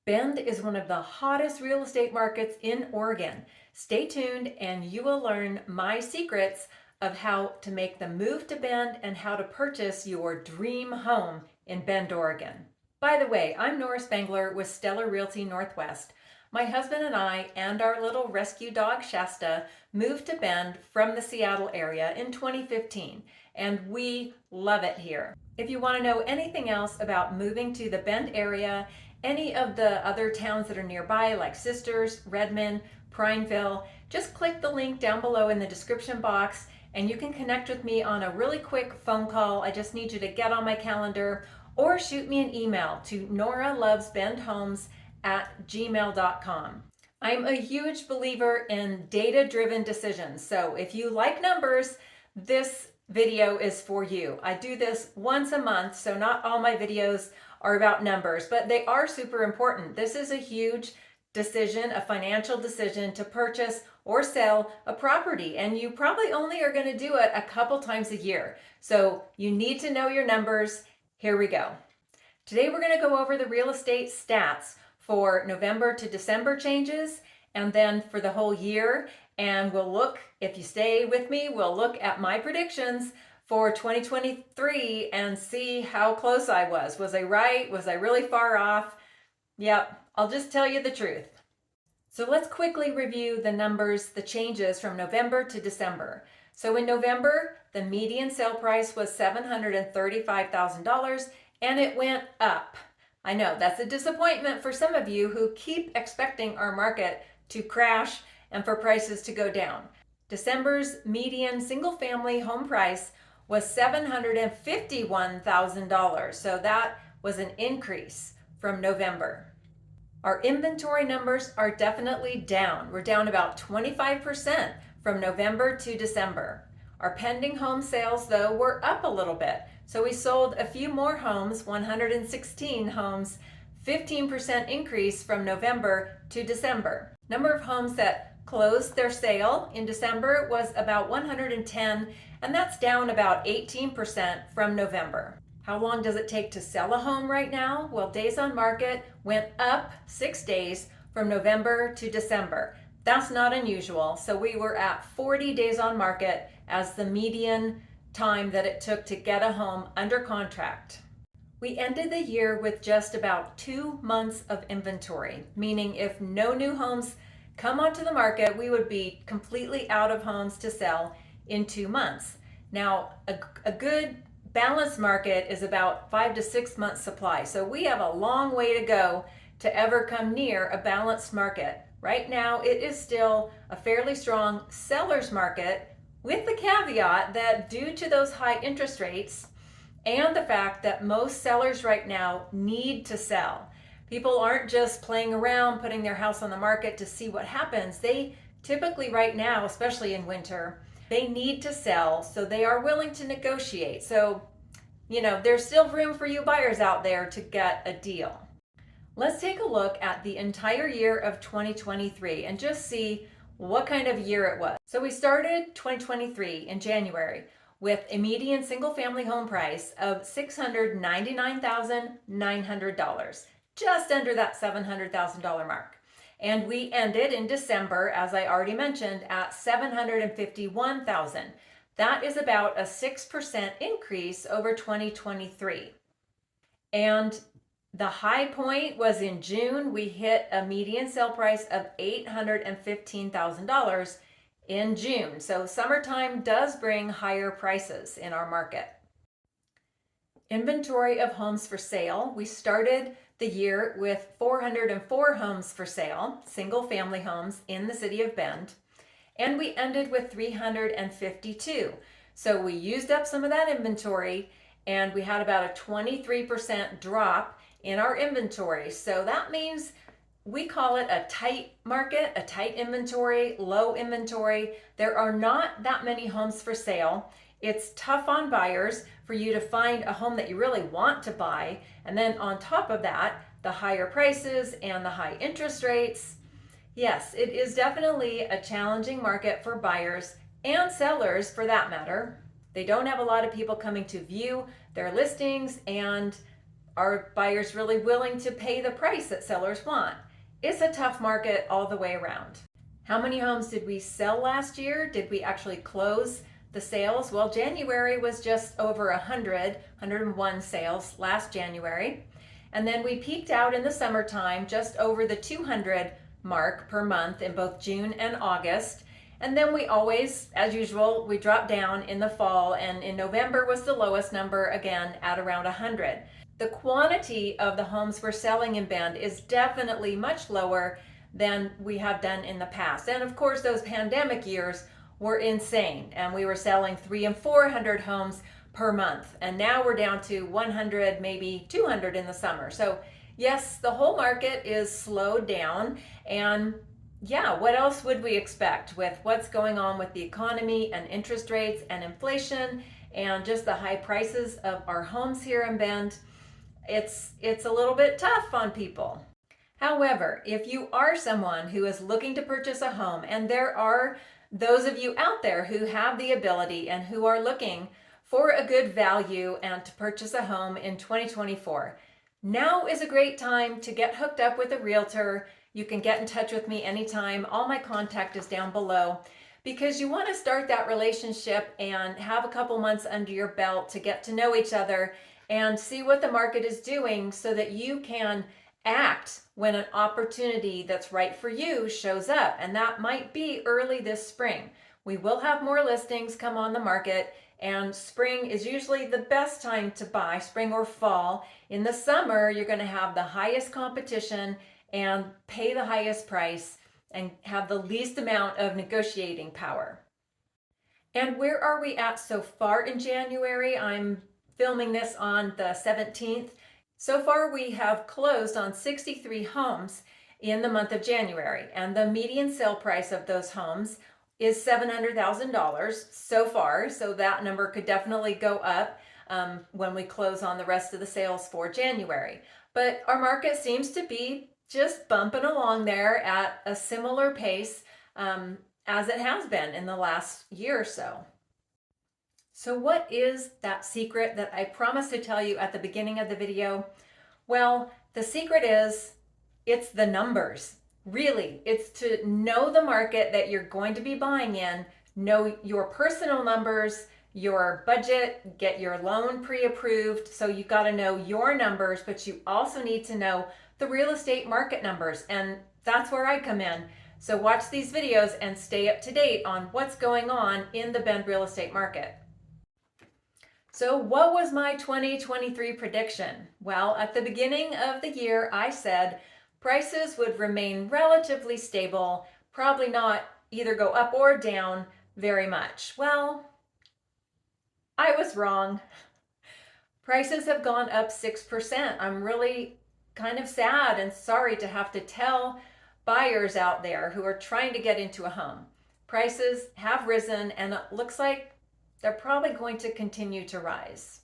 Bend is one of the hottest real estate markets in Oregon. Stay tuned and you will learn my secrets of how to make the move to Bend and how to purchase your dream home in Bend, Oregon. By the way, I'm Nora Spangler with Stellar Realty Northwest. My husband and I and our little rescue dog Shasta moved to Bend from the Seattle area in 2015, and we love it here. If you want to know anything else about moving to the Bend area, any of the other towns that are nearby like Sisters, Redmond, Prineville, just click the link down below in the description box and you can connect with me on a really quick phone call. I just need you to get on my calendar or shoot me an email to noralovesbendhomes@gmail.com. I'm a huge believer in data-driven decisions, so if you like numbers, this video is for you. I do this once a month, so not all my videos are about numbers, but they are super important. This is a huge decision, a financial decision to purchase or sell a property, and you probably only are going to do it a couple times a year. So you need to know your numbers. Here we go. Today we're going to go over the real estate stats for November to December changes and then for the whole year, and we'll look, if you stay with me, we'll look at my predictions for 2023 and see how close I was. Was I right? Was I really far off? Yep, I'll just tell you the truth. So let's quickly review the numbers, the changes from November to December. So in November, the median sale price was $735,000 and it went up. I know that's a disappointment for some of you who keep expecting our market to crash and for prices to go down. December's median single-family home price was $751,000, so that was an increase from November. Our inventory numbers are definitely down. We're down about 25% from November to December. Our pending home sales, though, were up a little bit. So we sold a few more homes, 116 homes, 15% increase from November to December. Number of homes that closed their sale in December was about 110, and that's down about 18% from November. How long does it take to sell a home right now? Well, days on market went up 6 days from November to December. That's not unusual. So we were at 40 days on market as the median time that it took to get a home under contract. We ended the year with just about 2 months of inventory, meaning if no new homes come onto the market, we would be completely out of homes to sell in 2 months. Now, a good balanced market is about 5 to 6 months supply. So we have a long way to go to ever come near a balanced market. Right now, it is still a fairly strong seller's market with the caveat that due to those high interest rates and the fact that most sellers right now need to sell. People aren't just playing around, putting their house on the market to see what happens. They typically right now, especially in winter, they need to sell, so they are willing to negotiate. So, there's still room for you buyers out there to get a deal. Let's take a look at the entire year of 2023 and just see what kind of year it was. So we started 2023 in January with a median single-family home price of $699,900. Just under that $700,000 mark. And we ended in December, as I already mentioned, at $751,000. That is about a 6% increase over 2023. And the high point was in June. We hit a median sale price of $815,000 in June. So summertime does bring higher prices in our market. Inventory of homes for sale. We started the year with 404 homes for sale, single family homes in the city of Bend, and we ended with 352. So we used up some of that inventory and we had about a 23% drop in our inventory. So that means we call it a tight market, a tight inventory, low inventory. There are not that many homes for sale. It's tough on buyers for you to find a home that you really want to buy. And then on top of that, the higher prices and the high interest rates. Yes, it is definitely a challenging market for buyers and sellers for that matter. They don't have a lot of people coming to view their listings, and Are buyers really willing to pay the price that sellers want? It's a tough market all the way around. How many homes did we sell last year? Did we actually close the sales? Well, January was just over 101 sales last January. And then we peaked out in the summertime just over the 200 mark per month in both June and August. And then we always, as usual, we drop down in the fall, and in November was the lowest number, again at around 100. The quantity of the homes we're selling in Bend is definitely much lower than we have done in the past. And of course, those pandemic years were insane, and we were selling 300 and 400 homes per month. And now we're down to 100, maybe 200 in the summer. So yes, the whole market is slowed down. And yeah, what else would we expect with what's going on with the economy and interest rates and inflation and just the high prices of our homes here in Bend? It's a little bit tough on people. However, if you are someone who is looking to purchase a home, and there are those of you out there who have the ability and who are looking for a good value and to purchase a home in 2024, now is a great time to get hooked up with a realtor. You can get in touch with me anytime. All my contact is down below, because you want to start that relationship and have a couple months under your belt to get to know each other and see what the market is doing so that you can act when an opportunity that's right for you shows up. And that might be early this spring. We will have more listings come on the market, and spring is usually the best time to buy, spring or fall. In the summer, you're going to have the highest competition and pay the highest price and have the least amount of negotiating power. And where are we at so far in January? I'm filming this on the 17th. So far, we have closed on 63 homes in the month of January, and the median sale price of those homes is $700,000 so far. So that number could definitely go up when we close on the rest of the sales for January. But our market seems to be just bumping along there at a similar pace as it has been in the last year or so. So what is that secret that I promised to tell you at the beginning of the video? Well, the secret is it's the numbers. Really, it's to know the market that you're going to be buying in, know your personal numbers, your budget, get your loan pre-approved. So you've got to know your numbers, but you also need to know the real estate market numbers. And that's where I come in. So watch these videos and stay up to date on what's going on in the Bend real estate market. So what was my 2023 prediction? Well, at the beginning of the year, I said prices would remain relatively stable, probably not either go up or down very much. Well, I was wrong. Prices have gone up 6%. I'm really kind of sad and sorry to have to tell buyers out there who are trying to get into a home. Prices have risen, and it looks like they're probably going to continue to rise.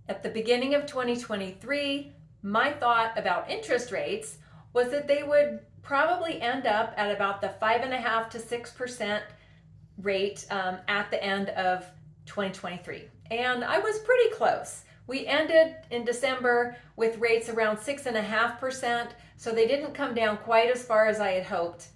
At the beginning of 2023, my thought about interest rates was that they would probably end up at about the 5.5% to 6% rate at the end of 2023. And I was pretty close. We ended in December with rates around 6.5%, so they didn't come down quite as far as I had hoped.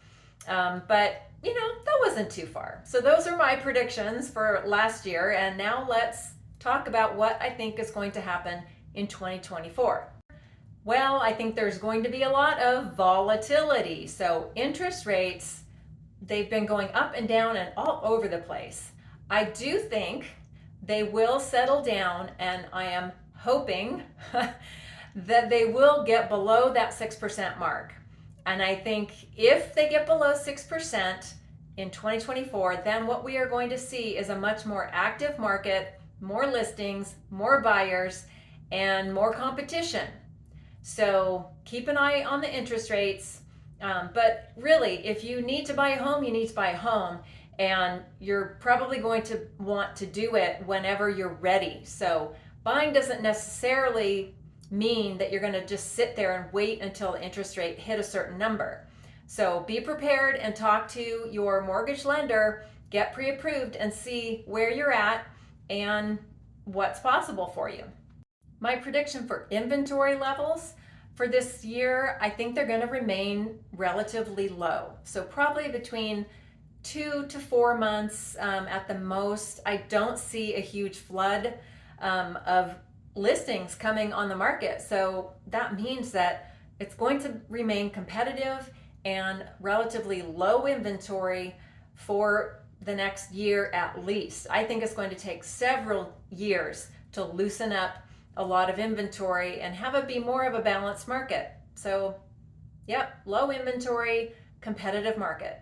But you know, that wasn't too far. So those are my predictions for last year. And now let's talk about what I think is going to happen in 2024. Well, I think there's going to be a lot of volatility. So interest rates, they've been going up and down and all over the place. I do think they will settle down, and I am hoping that they will get below that 6% mark. And I think if they get below 6% in 2024, then what we are going to see is a much more active market, more listings, more buyers, and more competition. So keep an eye on the interest rates. But really, if you need to buy a home, you need to buy a home. And you're probably going to want to do it whenever you're ready. So buying doesn't necessarily mean that you're going to just sit there and wait until the interest rate hit a certain number. So be prepared and talk to your mortgage lender, get pre-approved, and see where you're at and what's possible for you. My prediction for inventory levels for this year, I think they're going to remain relatively low. So probably between 2 to 4 months at the most. I don't see a huge flood of listings coming on the market. So that means that it's going to remain competitive and relatively low inventory for the next year at least. I think it's going to take several years to loosen up a lot of inventory and have it be more of a balanced market. So, yep, low inventory, competitive market.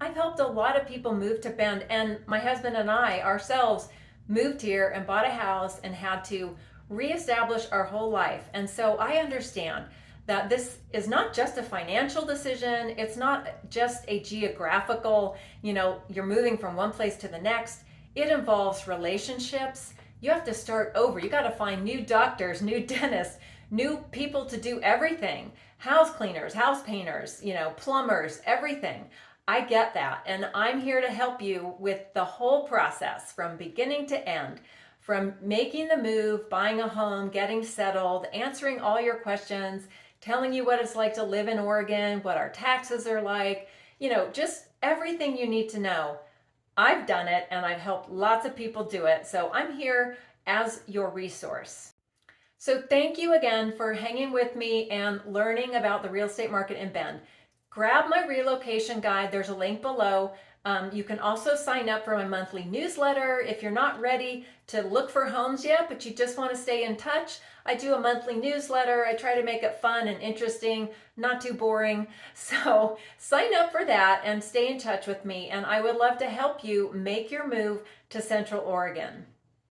I've helped a lot of people move to Bend, and my husband and I ourselves moved here and bought a house and had to reestablish our whole life. And so I understand that this is not just a financial decision, it's not just a geographical, you're moving from one place to the next. It involves relationships. You have to start over. You got to find new doctors, new dentists, new people to do everything. House cleaners, house painters, plumbers, everything. I get that. And I'm here to help you with the whole process from beginning to end, from making the move, buying a home, getting settled, answering all your questions, telling you what it's like to live in Oregon, what our taxes are like, just everything you need to know. I've done it and I've helped lots of people do it. So I'm here as your resource. So thank you again for hanging with me and learning about the real estate market in Bend. Grab my relocation guide. There's a link below. You can also sign up for my monthly newsletter. If you're not ready to look for homes yet, but you just want to stay in touch, I do a monthly newsletter. I try to make it fun and interesting, not too boring. So sign up for that and stay in touch with me. And I would love to help you make your move to Central Oregon.